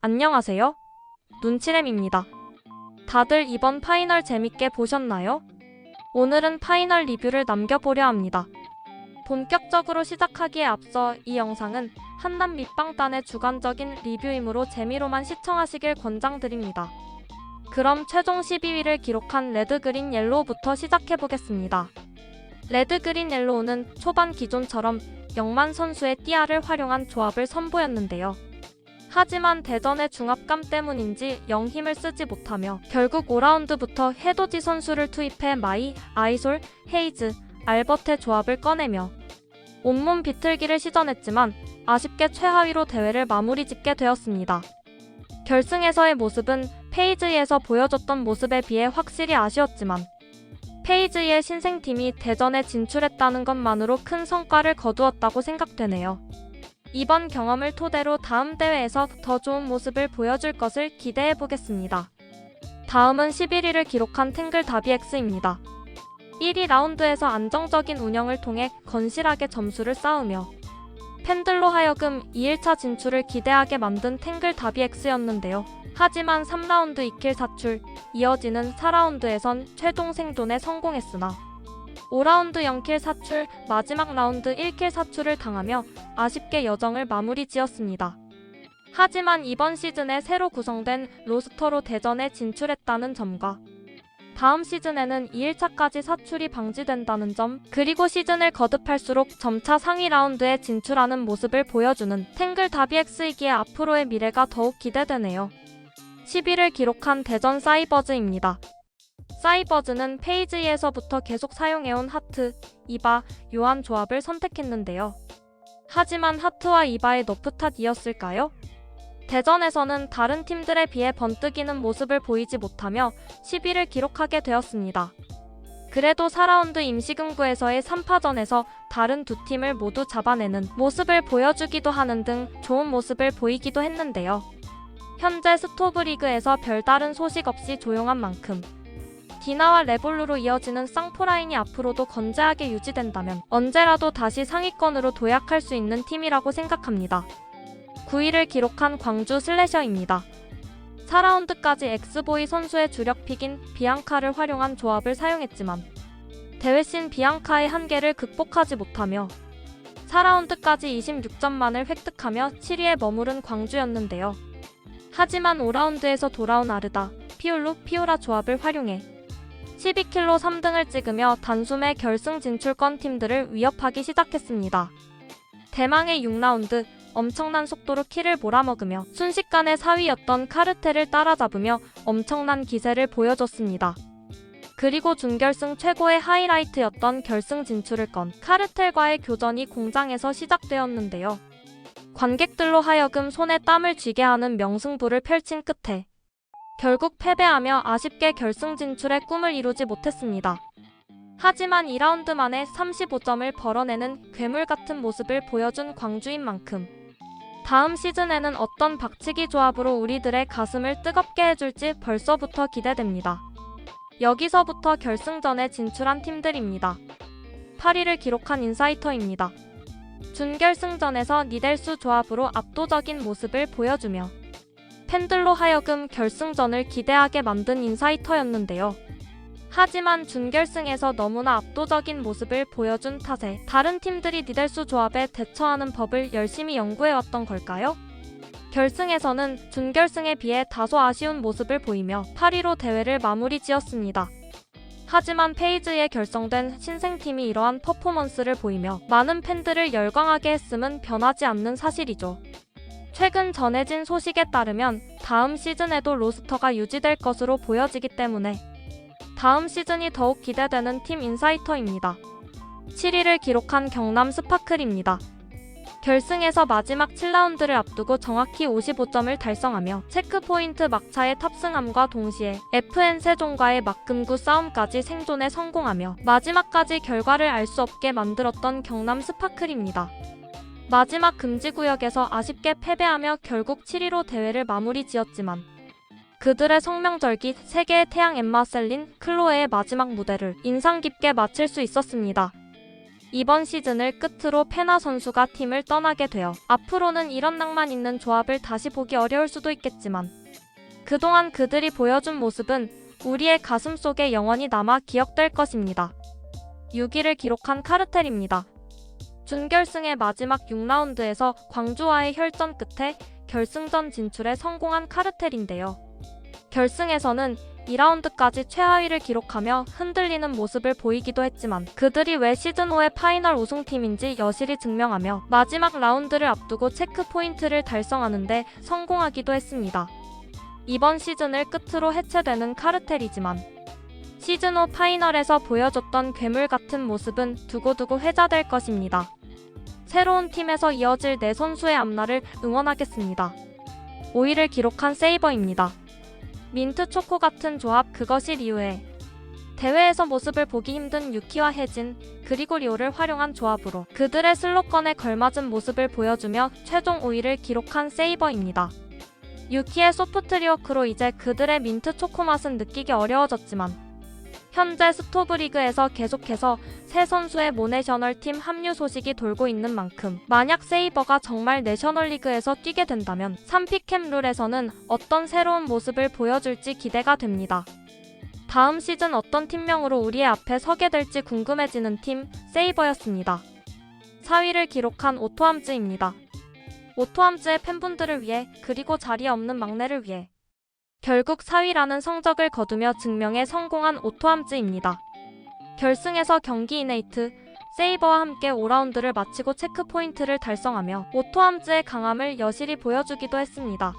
안녕하세요. 눈치램입니다. 다들 이번 파이널 재밌게 보셨나요? 오늘은 파이널 리뷰를 남겨보려 합니다. 본격적으로 시작하기에 앞서 이 영상은 한남 밑방단의 주관적인 리뷰이므로 재미로만 시청하시길 권장드립니다. 그럼 최종 12위를 기록한 레드, 그린, 옐로우부터 시작해보겠습니다. 레드, 그린, 옐로우는 초반 기존처럼 영만 선수의 띠아를 활용한 조합을 선보였는데요. 하지만 대전의 중압감 때문인지 영 힘을 쓰지 못하며 결국 5라운드부터 해돋이 선수를 투입해 마이, 아이솔, 헤이즈, 알버트의 조합을 꺼내며 온몸 비틀기를 시전했지만 아쉽게 최하위로 대회를 마무리 짓게 되었습니다. 결승에서의 모습은 페이즈에서 보여줬던 모습에 비해 확실히 아쉬웠지만 페이즈의 신생팀이 대전에 진출했다는 것만으로 큰 성과를 거두었다고 생각되네요. 이번 경험을 토대로 다음 대회에서 더 좋은 모습을 보여줄 것을 기대해보겠습니다. 다음은 11위를 기록한 탱글 다비엑스입니다. 1위 라운드에서 안정적인 운영을 통해 건실하게 점수를 쌓으며 팬들로 하여금 2일차 진출을 기대하게 만든 탱글 다비엑스였는데요. 하지만 3라운드 2킬 사출, 이어지는 4라운드에선 최종 생존에 성공했으나 5라운드 0킬 사출, 마지막 라운드 1킬 사출을 당하며 아쉽게 여정을 마무리 지었습니다. 하지만 이번 시즌에 새로 구성된 로스터로 대전에 진출했다는 점과 다음 시즌에는 2일차까지 사출이 방지된다는 점, 그리고 시즌을 거듭할수록 점차 상위 라운드에 진출하는 모습을 보여주는 탱글 다비엑스이기에 앞으로의 미래가 더욱 기대되네요. 10위를 기록한 대전 사이버즈입니다. 사이버즈는 페이지에서부터 계속 사용해온 하트, 이바, 요한 조합을 선택했는데요. 하지만 하트와 이바의 너프탓이었을까요? 대전에서는 다른 팀들에 비해 번뜩이는 모습을 보이지 못하며 10위를 기록하게 되었습니다. 그래도 4라운드 임시금구에서의 3파전에서 다른 두 팀을 모두 잡아내는 모습을 보여주기도 하는 등 좋은 모습을 보이기도 했는데요. 현재 스토브리그에서 별다른 소식 없이 조용한 만큼 디나와 레볼루로 이어지는 쌍포라인이 앞으로도 건재하게 유지된다면 언제라도 다시 상위권으로 도약할 수 있는 팀이라고 생각합니다. 9위를 기록한 광주 슬래셔입니다. 4라운드까지 엑스보이 선수의 주력픽인 비앙카를 활용한 조합을 사용했지만 대회신 비앙카의 한계를 극복하지 못하며 4라운드까지 26점만을 획득하며 7위에 머무른 광주였는데요. 하지만 5라운드에서 돌아온 아르다, 피올루, 피오라 조합을 활용해 12킬로 3등을 찍으며 단숨에 결승 진출권 팀들을 위협하기 시작했습니다. 대망의 6라운드, 엄청난 속도로 킬을 몰아먹으며 순식간에 4위였던 카르텔을 따라잡으며 엄청난 기세를 보여줬습니다. 그리고 준결승 최고의 하이라이트였던 결승 진출을 건 카르텔과의 교전이 공장에서 시작되었는데요. 관객들로 하여금 손에 땀을 쥐게 하는 명승부를 펼친 끝에 결국 패배하며 아쉽게 결승 진출의 꿈을 이루지 못했습니다. 하지만 2라운드 만에 35점을 벌어내는 괴물 같은 모습을 보여준 광주인 만큼 다음 시즌에는 어떤 박치기 조합으로 우리들의 가슴을 뜨겁게 해줄지 벌써부터 기대됩니다. 여기서부터 결승전에 진출한 팀들입니다. 8위를 기록한 인사이터입니다. 준결승전에서 니델수 조합으로 압도적인 모습을 보여주며 팬들로 하여금 결승전을 기대하게 만든 인사이터였는데요. 하지만 준결승에서 너무나 압도적인 모습을 보여준 탓에 다른 팀들이 니델수 조합에 대처하는 법을 열심히 연구해왔던 걸까요? 결승에서는 준결승에 비해 다소 아쉬운 모습을 보이며 8위로 대회를 마무리 지었습니다. 하지만 페이즈에 결성된 신생팀이 이러한 퍼포먼스를 보이며 많은 팬들을 열광하게 했음은 변하지 않는 사실이죠. 최근 전해진 소식에 따르면 다음 시즌에도 로스터가 유지될 것으로 보여지기 때문에 다음 시즌이 더욱 기대되는 팀 인사이터입니다. 7위를 기록한 경남 스파클입니다. 결승에서 마지막 7라운드를 앞두고 정확히 55점을 달성하며 체크포인트 막차에 탑승함과 동시에 FN 세종과의 막금구 싸움까지 생존에 성공하며 마지막까지 결과를 알 수 없게 만들었던 경남 스파클입니다. 마지막 금지구역에서 아쉽게 패배하며 결국 7위로 대회를 마무리 지었지만 그들의 성명절기 세계의 태양 엠마 셀린, 클로에의 마지막 무대를 인상 깊게 마칠 수 있었습니다. 이번 시즌을 끝으로 페나 선수가 팀을 떠나게 되어 앞으로는 이런 낭만 있는 조합을 다시 보기 어려울 수도 있겠지만 그동안 그들이 보여준 모습은 우리의 가슴 속에 영원히 남아 기억될 것입니다. 6위를 기록한 카르텔입니다. 준결승의 마지막 6라운드에서 광주와의 혈전 끝에 결승전 진출에 성공한 카르텔인데요. 결승에서는 2라운드까지 최하위를 기록하며 흔들리는 모습을 보이기도 했지만 그들이 왜 시즌5의 파이널 우승팀인지 여실히 증명하며 마지막 라운드를 앞두고 체크포인트를 달성하는데 성공하기도 했습니다. 이번 시즌을 끝으로 해체되는 카르텔이지만 시즌5 파이널에서 보여줬던 괴물 같은 모습은 두고두고 회자될 것입니다. 새로운 팀에서 이어질 네 선수의 앞날을 응원하겠습니다. 5위를 기록한 세이버입니다. 민트 초코 같은 조합 그것이 리우의 대회에서 모습을 보기 힘든 유키와 혜진 그리고 리오를 활용한 조합으로 그들의 슬로건에 걸맞은 모습을 보여주며 최종 5위를 기록한 세이버입니다. 유키의 소프트 리워크로 이제 그들의 민트 초코 맛은 느끼기 어려워졌지만 현재 스토브리그에서 계속해서 새 선수의 모내셔널팀 합류 소식이 돌고 있는 만큼 만약 세이버가 정말 내셔널리그에서 뛰게 된다면 3픽캠 룰에서는 어떤 새로운 모습을 보여줄지 기대가 됩니다. 다음 시즌 어떤 팀명으로 우리의 앞에 서게 될지 궁금해지는 팀 세이버였습니다. 4위를 기록한 오토함즈입니다. 오토함즈의 팬분들을 위해 그리고 자리에 없는 막내를 위해 결국 4위라는 성적을 거두며 증명에 성공한 오토함즈입니다. 결승에서 경기 이네이트, 세이버와 함께 5라운드를 마치고 체크포인트를 달성하며 오토함즈의 강함을 여실히 보여주기도 했습니다.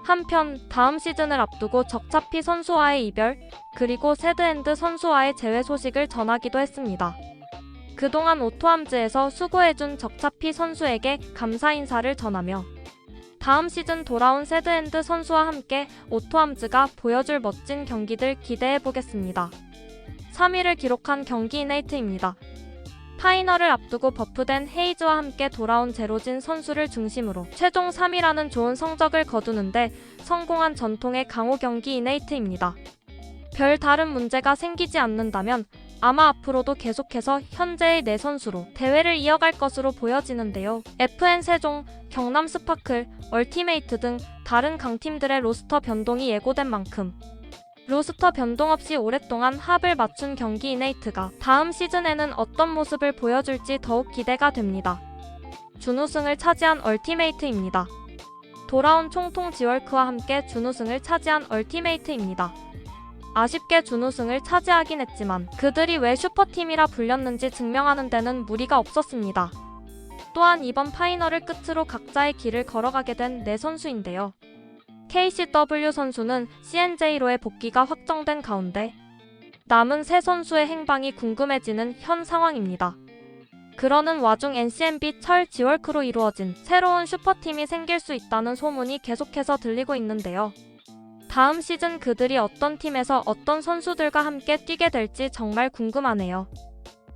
한편 다음 시즌을 앞두고 적차피 선수와의 이별, 그리고 새드엔드 선수와의 재회 소식을 전하기도 했습니다. 그동안 오토함즈에서 수고해준 적차피 선수에게 감사 인사를 전하며 다음 시즌 돌아온 새드엔드 선수와 함께 오토함즈가 보여줄 멋진 경기들 기대해보겠습니다. 3위를 기록한 경기 이네이트입니다. 파이널을 앞두고 버프된 헤이즈와 함께 돌아온 제로진 선수를 중심으로 최종 3위라는 좋은 성적을 거두는데 성공한 전통의 강호 경기 이네이트입니다. 별 다른 문제가 생기지 않는다면 아마 앞으로도 계속해서 현재의 네 선수로 대회를 이어갈 것으로 보여지는데요. FN 세종, 경남 스파클, 얼티메이트 등 다른 강팀들의 로스터 변동이 예고된 만큼 로스터 변동 없이 오랫동안 합을 맞춘 경기 이네이트가 다음 시즌에는 어떤 모습을 보여줄지 더욱 기대가 됩니다. 준우승을 차지한 얼티메이트입니다. 돌아온 총통 지월크와 함께 준우승을 차지한 얼티메이트입니다. 아쉽게 준우승을 차지하긴 했지만 그들이 왜 슈퍼팀이라 불렸는지 증명하는 데는 무리가 없었습니다. 또한 이번 파이널을 끝으로 각자의 길을 걸어가게 된 네 선수인데요. KCW 선수는 CNJ로의 복귀가 확정된 가운데 남은 세 선수의 행방이 궁금해지는 현 상황입니다. 그러는 와중 NCNB 철 지월크로 이루어진 새로운 슈퍼팀이 생길 수 있다는 소문이 계속해서 들리고 있는데요. 다음 시즌 그들이 어떤 팀에서 어떤 선수들과 함께 뛰게 될지 정말 궁금하네요.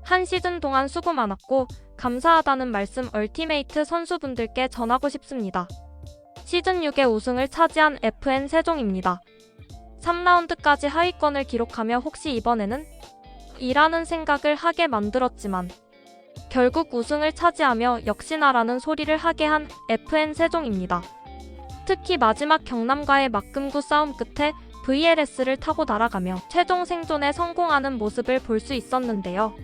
한 시즌 동안 수고 많았고 감사하다는 말씀 얼티메이트 선수분들께 전하고 싶습니다. 시즌 6의 우승을 차지한 FN 세종입니다. 3라운드까지 하위권을 기록하며 혹시 이번에는? 이라는 생각을 하게 만들었지만 결국 우승을 차지하며 역시나라는 소리를 하게 한 FN 세종입니다. 특히 마지막 경남과의 막금구 싸움 끝에 VLS를 타고 날아가며 최종 생존에 성공하는 모습을 볼 수 있었는데요.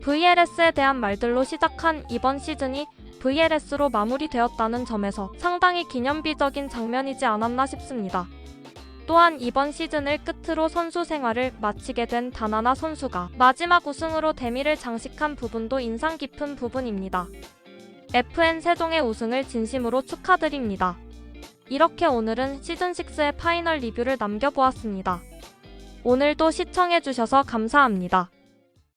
VLS에 대한 말들로 시작한 이번 시즌이 VLS로 마무리되었다는 점에서 상당히 기념비적인 장면이지 않았나 싶습니다. 또한 이번 시즌을 끝으로 선수 생활을 마치게 된 다나나 선수가 마지막 우승으로 대미를 장식한 부분도 인상 깊은 부분입니다. FN 세종의 우승을 진심으로 축하드립니다. 이렇게 오늘은 시즌6의 파이널 리뷰를 남겨보았습니다. 오늘도 시청해주셔서 감사합니다.